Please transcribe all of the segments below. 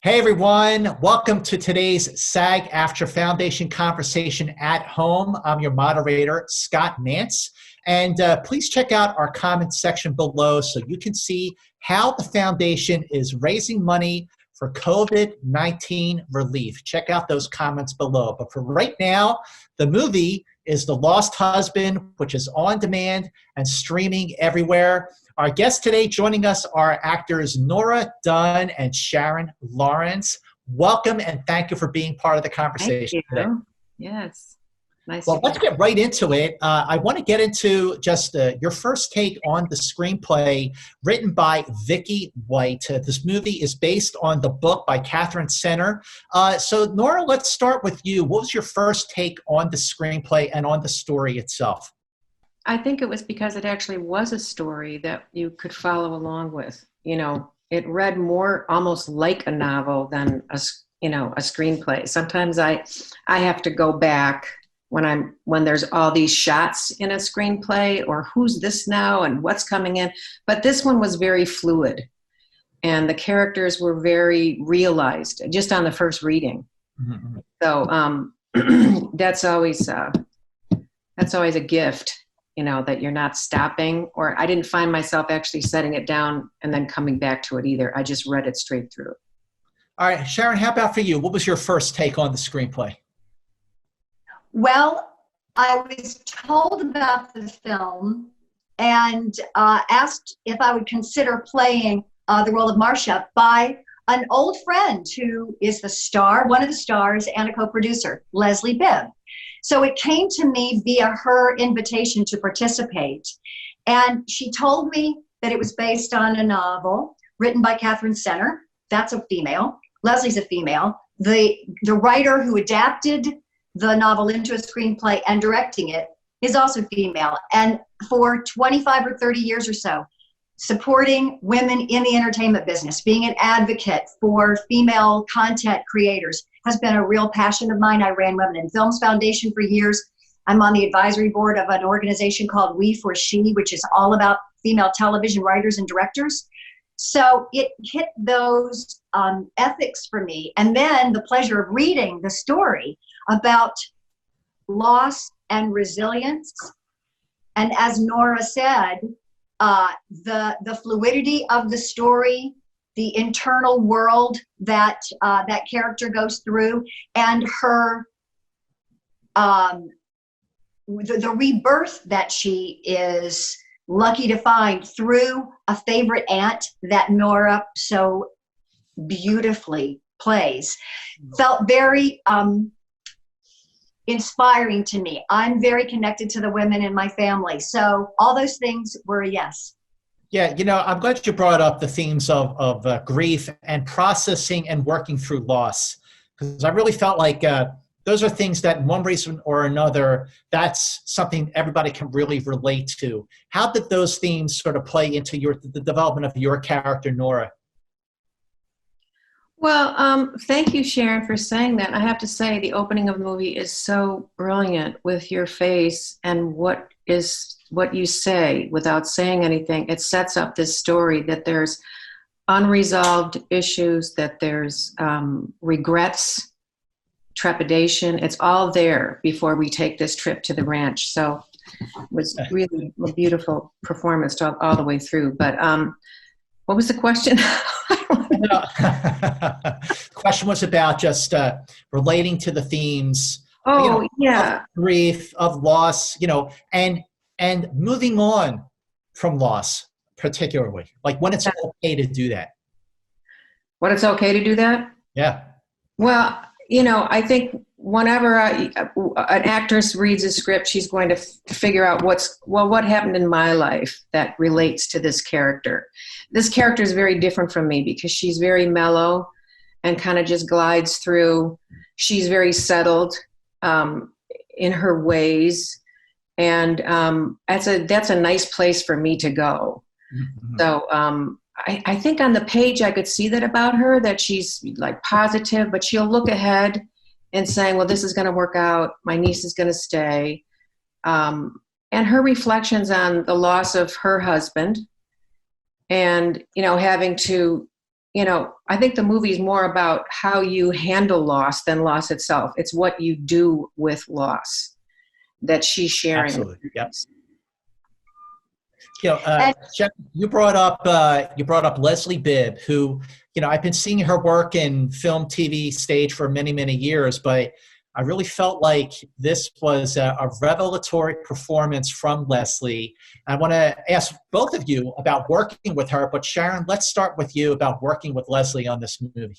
Hey everyone, welcome to today's SAG-AFTRA Foundation Conversation at Home. I'm your moderator, Scott Mantz, and please check out our comment section below so you can see how the foundation is raising money for COVID-19 relief. Check out those comments below. But for right now, the movie is The Lost Husband, which is on demand and streaming everywhere. Our guests today joining us are actors Nora Dunn and Sharon. Welcome and thank you for being part of the conversation today. Yes. Nice. Well, let's get right into it. I want to get into just your first take on the screenplay written by Vicki White. This movie is based on the book by Catherine Center. So Nora, let's start with you. What was your first take on the screenplay and on the story itself? I think it was because it actually was a story that you could follow along with. You know, it read more almost like a novel than a screenplay. Sometimes I have to go back when there's all these shots in a screenplay, or who's this now and what's coming in. But this one was very fluid, and the characters were very realized just on the first reading. Mm-hmm. So that's always a gift. You know, that you're not stopping, or I didn't find myself actually setting it down and then coming back to it either. I just read it straight through. All right, Sharon, how about for you? What was your first take on the screenplay? Well, I was told about the film and asked if I would consider playing the role of Marcia by an old friend who is the star, one of the stars, and a co-producer, Leslie Bibb. So it came to me via her invitation to participate. And she told me that it was based on a novel written by Catherine Center. That's a female. Leslie's a female. The writer who adapted the novel into a screenplay and directing it is also female. And for 25 or 30 years or so, supporting women in the entertainment business, being an advocate for female content creators, has been a real passion of mine. I ran Women in Films Foundation for years. I'm on the advisory board of an organization called We for She, which is all about female television writers and directors. So it hit those ethics for me. And then the pleasure of reading the story about loss and resilience. And as Nora said, the fluidity of the story, the internal world that that character goes through, and her the rebirth that she is lucky to find through a favorite aunt that Nora so beautifully plays, felt very inspiring to me. I'm very connected to the women in my family, so all those things were a yes. Yeah, you know, I'm glad you brought up the themes of grief and processing and working through loss, because I really felt like those are things that, in one reason or another, that's something everybody can really relate to. How did those themes sort of play into the development of your character, Nora? Well, thank you, Sharon, for saying that. I have to say the opening of the movie is so brilliant with your face and what you say without saying anything. It sets up this story that there's unresolved issues, that there's regrets, trepidation. It's all there before we take this trip to the ranch. So it was really a beautiful performance all the way through. But what was the question? The question was about just relating to the themes. Oh, yeah. Of grief, of loss, you know, and moving on from loss, particularly, like when it's okay to do that. When it's okay to do that? Yeah. Well, you know, I think whenever an actress reads a script, she's going to figure out what happened in my life that relates to this character. This character is very different from me because she's very mellow and kind of just glides through. She's very settled in her ways. And that's a nice place for me to go. Mm-hmm. So I think on the page I could see that about her, that she's like positive, but she'll look ahead and saying, well, this is going to work out. My niece is going to stay. And her reflections on the loss of her husband and, you know, having to, I think the movie is more about how you handle loss than loss itself. It's what you do with loss that she's sharing. Absolutely. Yep. Sharon, you brought up Leslie Bibb, who, I've been seeing her work in film, TV, stage for many, many years, but I really felt like this was a revelatory performance from Leslie. I want to ask both of you about working with her, but Sharon, let's start with you about working with Leslie on this movie.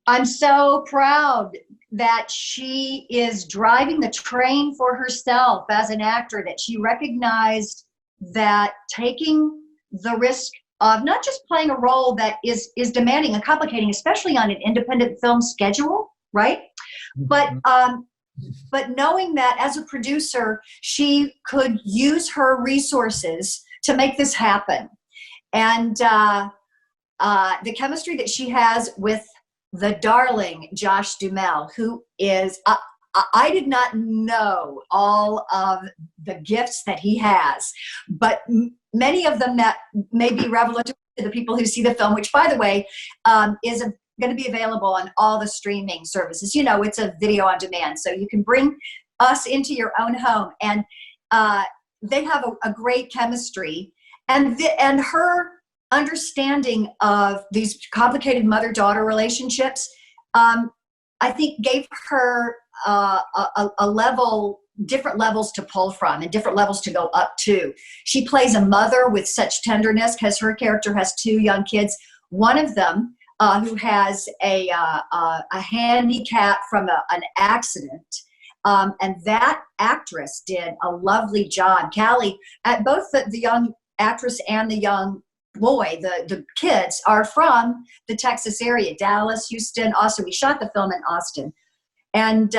I'm so proud that she is driving the train for herself as an actor, that she recognized that taking the risk of not just playing a role that is demanding and complicating, especially on an independent film schedule, right? But knowing that as a producer, she could use her resources to make this happen. And the chemistry that she has with the darling Josh Duhamel, who is, I did not know all of the gifts that he has, but many of them that may be revelatory to the people who see the film, which, by the way, is going to be available on all the streaming services. It's a video on demand, so you can bring us into your own home. And they have a great chemistry. And her understanding of these complicated mother-daughter relationships, I think gave her different levels to pull from and different levels to go up to. She plays a mother with such tenderness because her character has two young kids. One of them who has a handicap from an accident. And that actress did a lovely job. Callie, at both the young actress and the young boy, the kids are from the Texas area, Dallas, Houston, Austin. We shot the film in Austin. And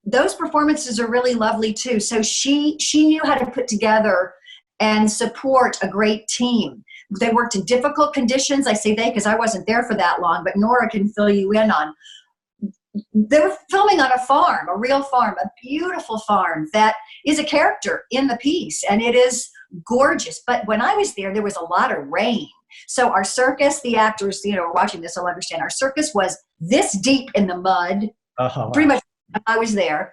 those performances are really lovely too. So she knew how to put together and support a great team. They worked in difficult conditions. I say they because I wasn't there for that long, but Nora can fill you in on. They were filming on a farm, a real farm, a beautiful farm that is a character in the piece, and it is gorgeous. But when I was there was a lot of rain. So our circus, the actors, watching this will understand, our circus was this deep in the mud. Pretty much I was there.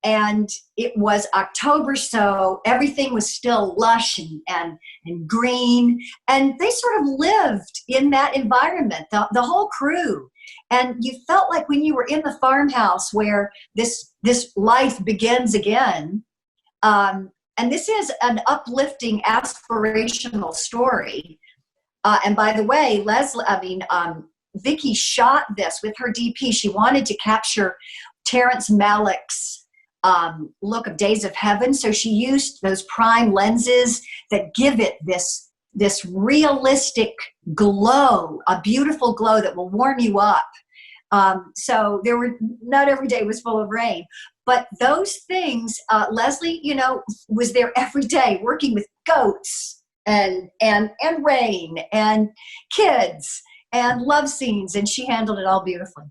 And it was October, so everything was still lush and green. And they sort of lived in that environment, the whole crew. And you felt like when you were in the farmhouse where this life begins again. And this is an uplifting, aspirational story. And by the way, Vicki shot this with her DP. She wanted to capture Terrence Malick's look of Days of Heaven. So she used those prime lenses that give it this realistic glow, a beautiful glow that will warm you up. So not every day was full of rain, but those things, Leslie, was there every day working with goats and rain and kids and love scenes, and she handled it all beautifully.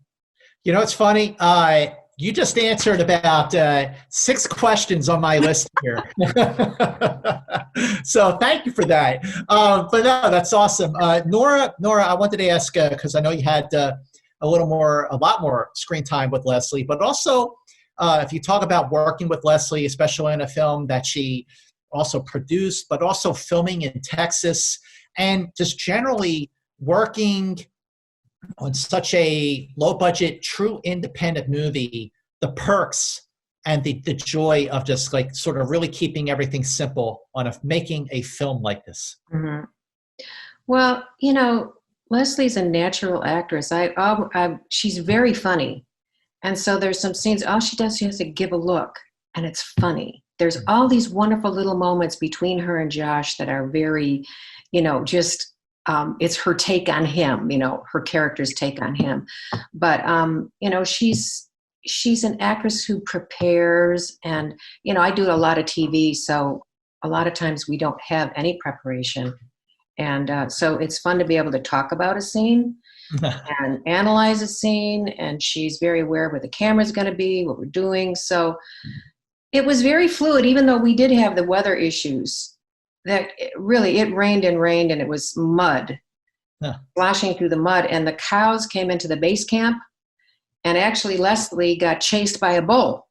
It's funny. You just answered about 6 questions on my list here. So thank you for that. But no, that's awesome. Nora, I wanted to ask, because I know you had a lot more screen time with Leslie, but also if you talk about working with Leslie, especially in a film that she also produced, but also filming in Texas, and just generally working on such a low-budget, true independent movie, the perks and the joy of just like sort of really keeping everything simple on making a film like this. Mm-hmm. Well, Leslie's a natural actress. She's very funny. And so there's some scenes, all she does, she has to give a look, and it's funny. There's all these wonderful little moments between her and Josh that are very, it's her take on him, her character's take on him. But, she's an actress who prepares, and, I do a lot of TV, so a lot of times we don't have any preparation. And so it's fun to be able to talk about a scene and analyze a scene, and she's very aware of where the camera's going to be, what we're doing. So it was very fluid, even though we did have the weather issues. that it rained and rained, and it was mud, splashing through the mud, and the cows came into the base camp, and actually Leslie got chased by a bull,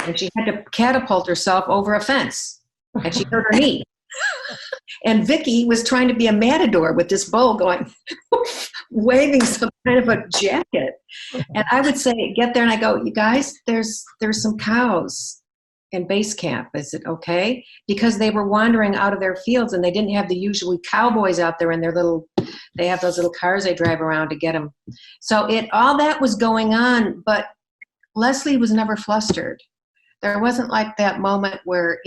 and she had to catapult herself over a fence, and she hurt her knee. And Vicki was trying to be a matador with this bull going, waving some kind of a jacket. And I would say, get there, and I go, you guys, there's some cows in base camp. Is it okay? Because they were wandering out of their fields, and they didn't have the usual cowboys out there in their they have those little cars they drive around to get them. So all that was going on, but Leslie was never flustered. There wasn't like that moment where,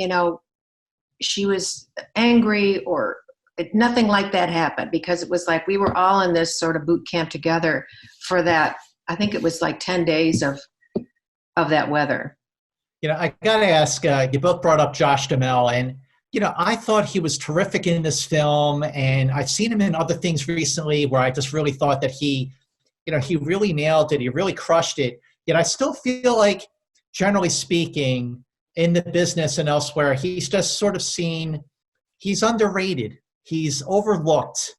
she was angry, or nothing like that happened, because it was like we were all in this sort of boot camp together for that. I think it was like 10 days of that weather. I got to ask, you both brought up Josh Duhamel, and, I thought he was terrific in this film, and I've seen him in other things recently where I just really thought that he really nailed it. He really crushed it. Yet I still feel like, generally speaking, in the business and elsewhere, he's just sort of he's underrated. He's overlooked.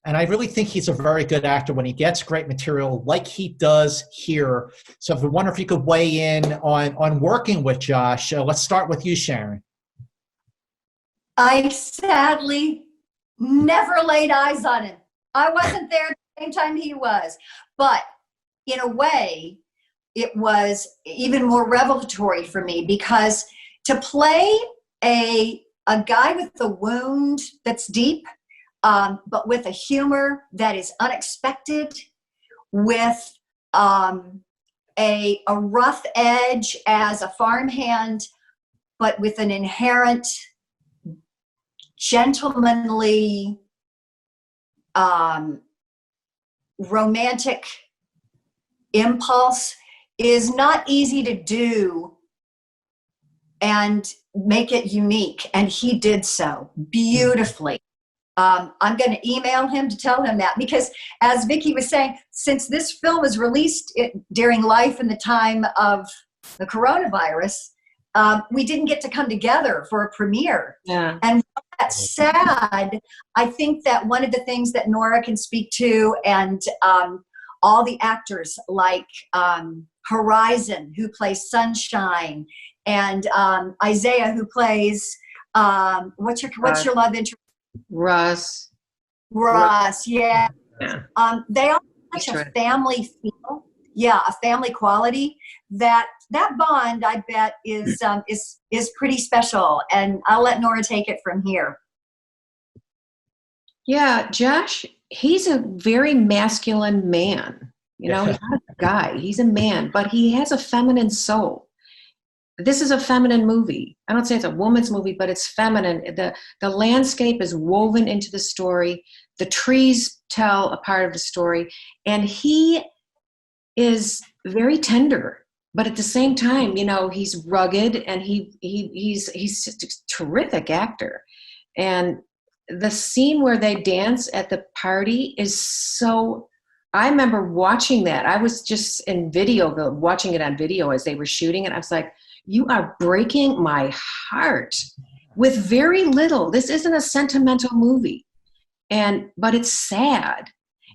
And I really think he's a very good actor when he gets great material like he does here. So I wonder if you could weigh in on working with Josh. Let's start with you, Sharon. I sadly never laid eyes on him. I wasn't there at the same time he was. But in a way, it was even more revelatory for me, because to play a guy with a wound that's deep, but with a humor that is unexpected, with a rough edge as a farmhand, but with an inherent gentlemanly, romantic impulse, is not easy to do and make it unique. And he did so beautifully. I'm going to email him to tell him that, because as Vicki was saying, since this film was released during life and the time of the coronavirus, we didn't get to come together for a premiere. Yeah. And that's sad. I think that one of the things that Nora can speak to, and all the actors like Horizon, who plays Sunshine, and Isaiah, who plays what's your love interest? Russ, yeah. They all have such a family feel, a family quality, that bond, I bet, is pretty special. And I'll let Nora take it from here. Yeah, Josh, he's a very masculine man. He's not a guy. He's a man, but he has a feminine soul. This is a feminine movie. I don't say it's a woman's movie, but it's feminine. The landscape is woven into the story. The trees tell a part of the story. And he is very tender, but at the same time, he's rugged, and he's just a terrific actor. And the scene where they dance at the party is so, I remember watching that. I was just in video, watching it on video as they were shooting it. I was like, you are breaking my heart with very little. This isn't a sentimental movie, but it's sad.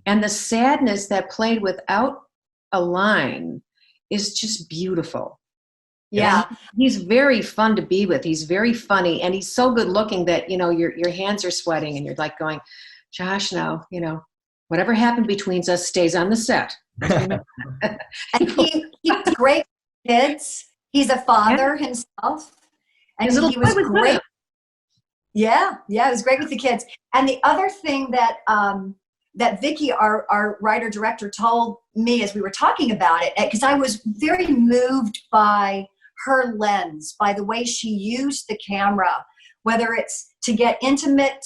And the sadness that played without a line is just beautiful. Yeah. He's very fun to be with. He's very funny, and he's so good looking that, your hands are sweating, and you're like going, Josh, no, whatever happened between us stays on the set. And he's great with kids. He's a father himself. And he was great. Yeah, it was great with the kids. And the other thing that that Vicki, our writer-director, told me as we were talking about it, because I was very moved by her lens, by the way she used the camera, whether it's to get intimate,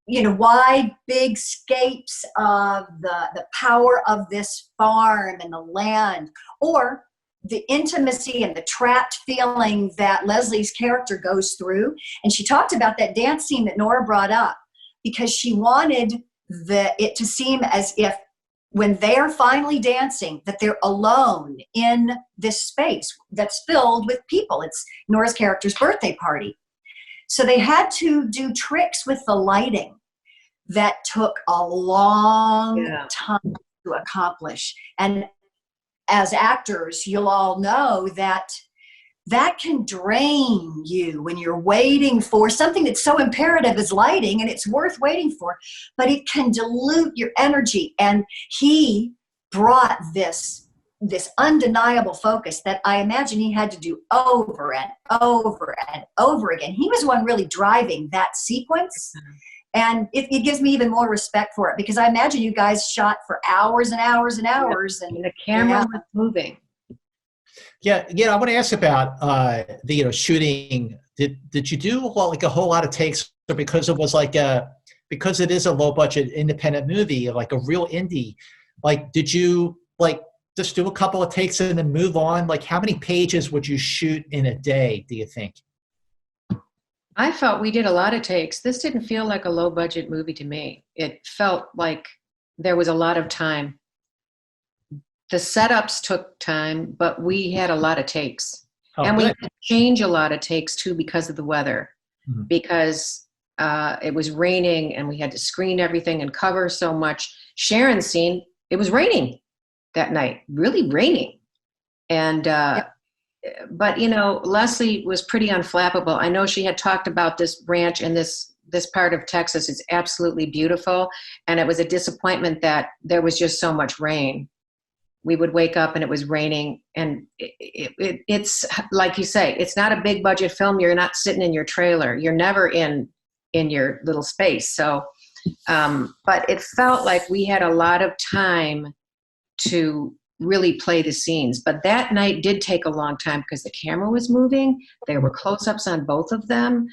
wide, big scapes of the power of this farm and the land, or the intimacy and the trapped feeling that Leslie's character goes through. And she talked about that dance scene that Nora brought up, because she wanted it to seem as if when they're finally dancing, that they're alone in this space that's filled with people. It's Nora's character's birthday party. So they had to do tricks with the lighting that took a long time to accomplish. And as actors, you'll all know that that can drain you when you're waiting for something that's so imperative as lighting, and it's worth waiting for, but it can dilute your energy. And he brought this undeniable focus that I imagine he had to do over and over and over again. He was the one really driving that sequence. And it gives me even more respect for it, because I imagine you guys shot for hours and hours and hours. And the camera was moving. Yeah, I want to ask about the shooting. Did you do like a whole lot of takes, or because it was because it is a low budget independent movie, like a real indie? Like, did you just do a couple of takes and then move on? Like, how many pages would you shoot in a day, do you think? I felt we did a lot of takes. This didn't feel like a low budget movie to me. It felt like there was a lot of time. The setups took time, but we had a lot of takes. And we had to change a lot of takes too because of the weather, because it was raining and we had to screen everything and cover so much. Sharon's scene, it was raining that night, really raining. And, but Leslie was pretty unflappable. I know she had talked about this ranch in this part of Texas. It's absolutely beautiful. And it was a disappointment that there was just so much rain. We would wake up and it was raining, and it's like you say, it's not a big budget film. You're not sitting in your trailer. You're never in your little space. So, but it felt like we had a lot of time to really play the scenes. But that night did take a long time because the camera was moving. There were close-ups on both of them.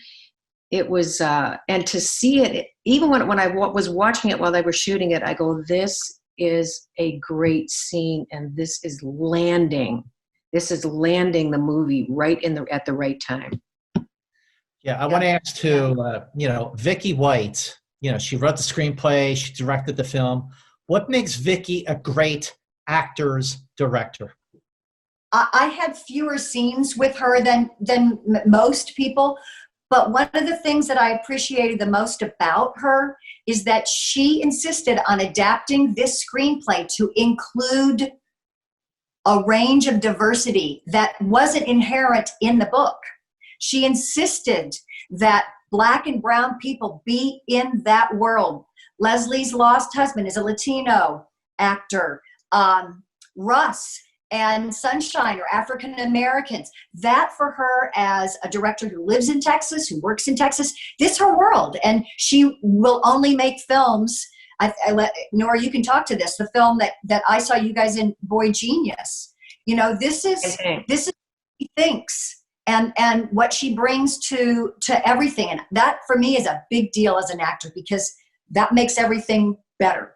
It was, and to see it, even when I was watching it while they were shooting it, I go, this is a great scene, and this is landing the movie right at the right time. Yeah, I want to ask too, Vicki White, she wrote the screenplay, she directed the film. What makes Vicki a great actor's director? I had fewer scenes with her than most people, but one of the things that I appreciated the most about her is that she insisted on adapting this screenplay to include a range of diversity that wasn't inherent in the book. She insisted that Black and brown people be in that world. Leslie's lost husband is a Latino actor. Russ and Sunshine are African Americans. That for her, as a director who lives in Texas, who works in Texas, this is her world, and she will only make films. Nora, you can talk to this. The film that I saw you guys in, Boy Genius. This is what she thinks, and what she brings to everything, and that for me is a big deal as an actor, because that makes everything better.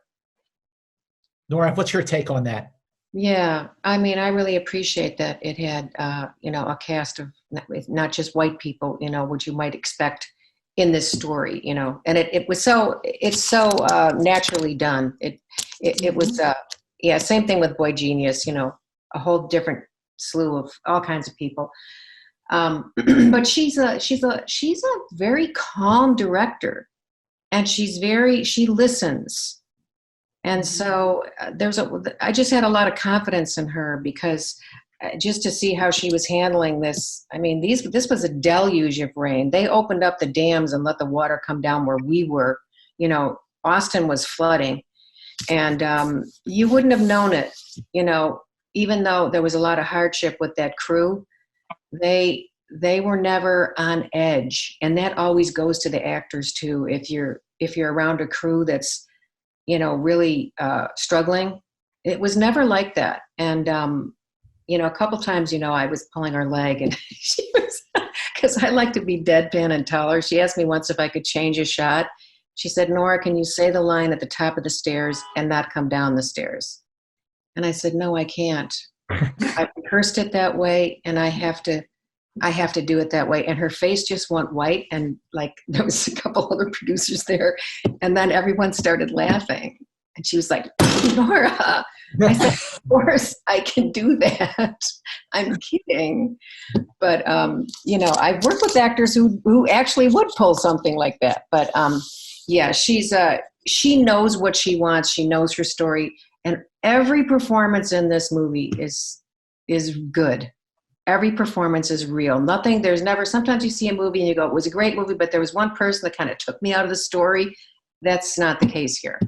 Nora, what's your take on that? Yeah, I mean, I really appreciate that it had, a cast of not just white people, what you might expect in this story, and it's so naturally done. It was, same thing with Boy Genius, a whole different slew of all kinds of people. But she's a very calm director, and she listens. And so I just had a lot of confidence in her, because just to see how she was handling this. I mean, this was a deluge of rain. They opened up the dams and let the water come down where we were. Austin was flooding, and you wouldn't have known it. Even though there was a lot of hardship with that crew, they were never on edge, and that always goes to the actors too. If you're around a crew that's really struggling. It was never like that. And, a couple times, I was pulling her leg, and she was, because I like to be deadpan and tell her. She asked me once if I could change a shot. She said, Nora, can you say the line at the top of the stairs and not come down the stairs? And I said, no, I can't. I rehearsed it that way, and I have to do it that way. And her face just went white, and there was a couple other producers there, and then everyone started laughing. And she was like, Nora. I said, of course I can do that. I'm kidding. But, I've worked with actors who actually would pull something like that. But yeah, she knows what she wants. She knows her story. And every performance in this movie is good. Every performance is real. Sometimes you see a movie and you go, it was a great movie, but there was one person that kind of took me out of the story. That's not the case here.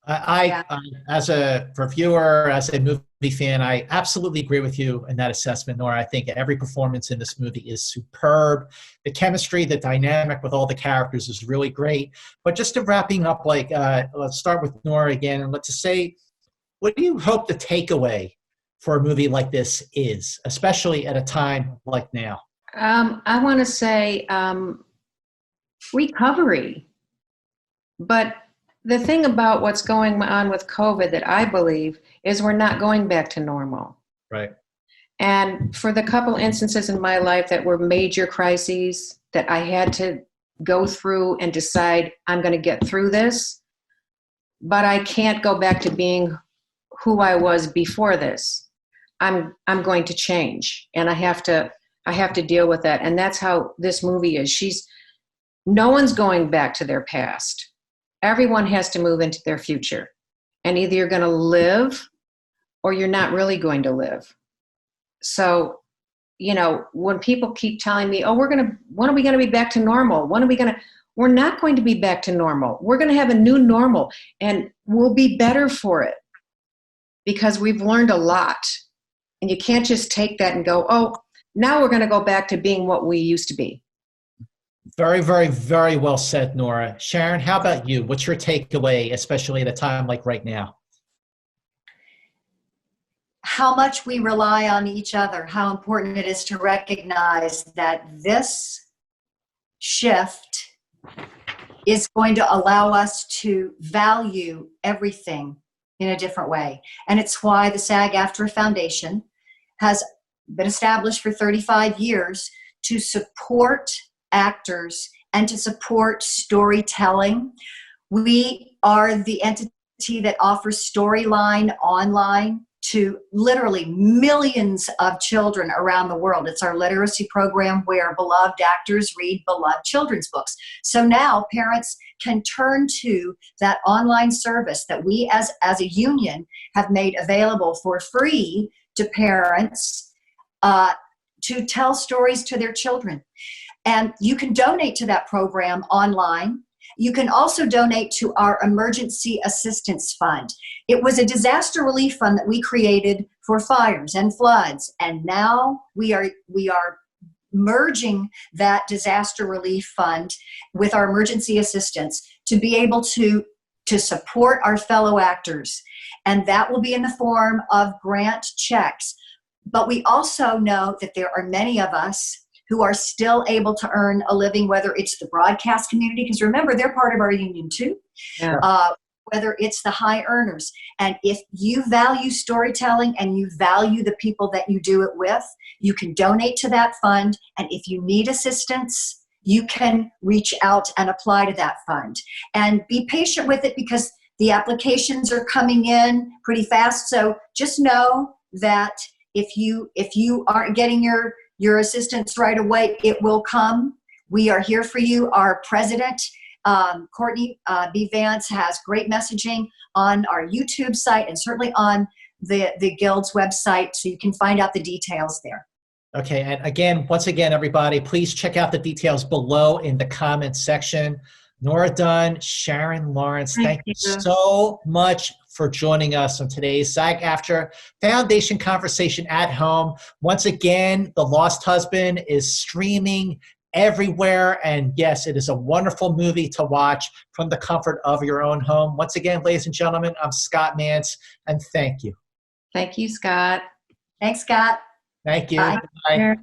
I as a reviewer, as a movie fan, I absolutely agree with you in that assessment, Nora. I think every performance in this movie is superb. The chemistry, the dynamic with all the characters is really great. But just to wrapping up, let's start with Nora again, and let's just say, what do you hope the takeaway for a movie like this is, especially at a time like now? I want to say recovery. But the thing about what's going on with COVID that I believe is we're not going back to normal. Right. And for the couple instances in my life that were major crises that I had to go through and decide I'm going to get through this, but I can't go back to being who I was before this. I'm going to change, and I have to deal with that. And that's how this movie is. No one's going back to their past. Everyone has to move into their future. And either you're going to live or you're not really going to live. So, when people keep telling me, when are we going to be back to normal? We're not going to be back to normal. We're going to have a new normal, and we'll be better for it because we've learned a lot. And you can't just take that and go, now we're going to go back to being what we used to be. Very, very, very well said, Nora. Sharon, how about you? What's your takeaway, especially at a time like right now? How much we rely on each other, how important it is to recognize that this shift is going to allow us to value everything in a different way. And it's why the SAG-AFTRA Foundation has been established for 35 years to support actors and to support storytelling. We are the entity that offers Storyline online to literally millions of children around the world. It's our literacy program where beloved actors read beloved children's books. So now parents can turn to that online service that we as a union have made available for free to parents to tell stories to their children. And you can donate to that program online. You can also donate to our Emergency Assistance Fund. It was a disaster relief fund that we created for fires and floods, and now we are merging that disaster relief fund with our emergency assistance to be able to support our fellow actors. And that will be in the form of grant checks. But we also know that there are many of us who are still able to earn a living, whether it's the broadcast community, because remember, they're part of our union too, whether it's the high earners. And if you value storytelling and you value the people that you do it with, you can donate to that fund. And if you need assistance, you can reach out and apply to that fund. And be patient with it because the applications are coming in pretty fast. So just know that if you aren't getting your assistance right away, it will come. We are here for you. Our president, Courtney B. Vance, has great messaging on our YouTube site and certainly on the Guild's website, so you can find out the details there. Okay, and once again, everybody, please check out the details below in the comments section. Nora Dunn, Sharon Lawrence, thank you so much for joining us on today's SAG-AFTRA Foundation Conversation at Home. Once again, The Lost Husband is streaming everywhere, and yes, it is a wonderful movie to watch from the comfort of your own home. Once again, ladies and gentlemen, I'm Scott Mantz, and thank you. Thank you, Scott. Thanks, Scott. Thank you. Bye. Bye.